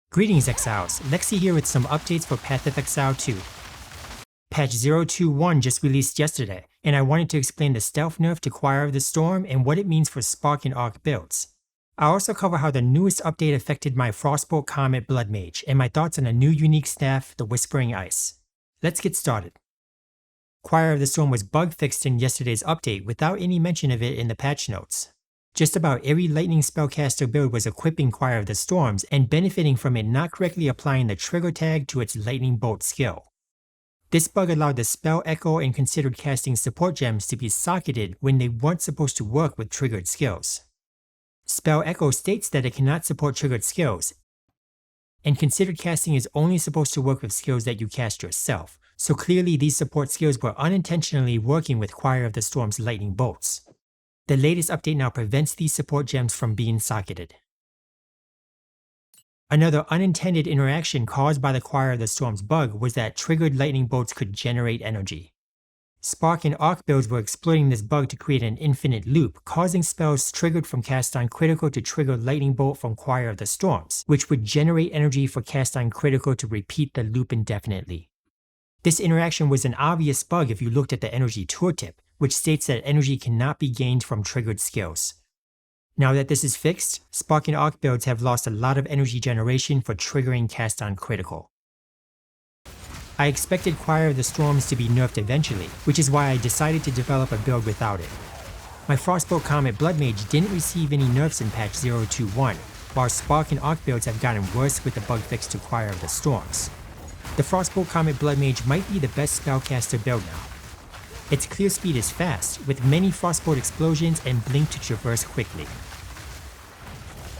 Greetings Exiles, Lexi here with some updates for Path of Exile 2. Patch 0.2.1 just released yesterday, and I wanted to explain the stealth nerf to Choir of the Storm and what it means for Spark and Arc builds. I'll also cover how the newest update affected my Frostbolt Comet Blood Mage, and my thoughts on a new unique staff, the Whispering Ice. Let's get started. Choir of the Storm was bug fixed in yesterday's update without any mention of it in the patch notes. Just about every Lightning Spellcaster build was equipping Choir of the Storms and benefiting from it not correctly applying the trigger tag to its Lightning Bolt skill. This bug allowed the Spell Echo and Considered Casting support gems to be socketed when they weren't supposed to work with triggered skills. Spell Echo states that it cannot support triggered skills, and Considered Casting is only supposed to work with skills that you cast yourself, so clearly these support skills were unintentionally working with Choir of the Storm's Lightning Bolts. The latest update now prevents these support gems from being socketed. Another unintended interaction caused by the Choir of the Storm's bug was that triggered lightning bolts could generate energy. Spark and Arc builds were exploiting this bug to create an infinite loop, causing spells triggered from cast on critical to trigger lightning bolt from Choir of the Storms, which would generate energy for cast on critical to repeat the loop indefinitely. This interaction was an obvious bug if you looked at the energy tooltip, which states that energy cannot be gained from triggered skills. Now that this is fixed, Spark and Arc builds have lost a lot of energy generation for triggering cast on critical. I expected Choir of the Storms to be nerfed eventually, which is why I decided to develop a build without it. My Frostbolt Comet Blood Mage didn't receive any nerfs in patch 0.2.1, while Spark and Arc builds have gotten worse with the bug fix to Choir of the Storms. The Frostbolt Comet Blood Mage might be the best Spellcaster build now. Its clear speed is fast, with many Frostbolt explosions and blink to traverse quickly.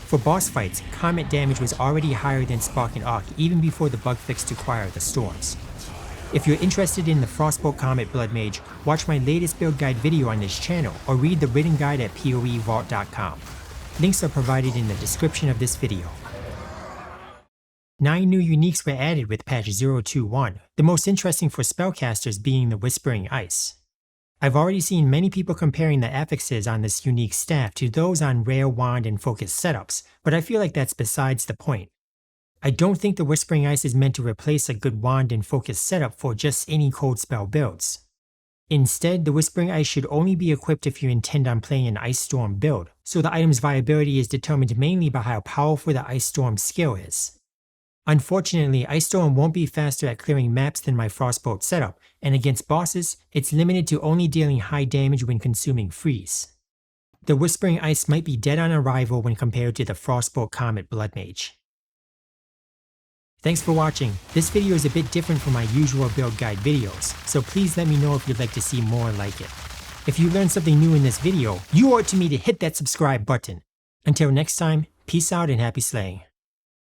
For boss fights, Comet damage was already higher than Spark and Arc even before the bug fix to Choir of the Storms. If you're interested in the Frostbolt Comet Blood Mage, watch my latest build guide video on this channel or read the written guide at poevault.com. Links are provided in the description of this video. 9 new uniques were added with patch 0.2.1, the most interesting for spellcasters being the Whispering Ice. I've already seen many people comparing the affixes on this unique staff to those on rare wand and focus setups, but I feel like that's besides the point. I don't think the Whispering Ice is meant to replace a good wand and focus setup for just any cold spell builds. Instead, the Whispering Ice should only be equipped if you intend on playing an Ice Storm build, so the item's viability is determined mainly by how powerful the Ice Storm skill is. Unfortunately, Ice Storm won't be faster at clearing maps than my Frostbolt setup, and against bosses, it's limited to only dealing high damage when consuming freeze. The Whispering Ice might be dead on arrival when compared to the Frostbolt Comet Blood Mage. Thanks for watching. This video is a bit different from my usual build guide videos, so please let me know if you'd like to see more like it. If you learned something new in this video, you owe it to me to hit that subscribe button. Until next time, peace out and happy slaying.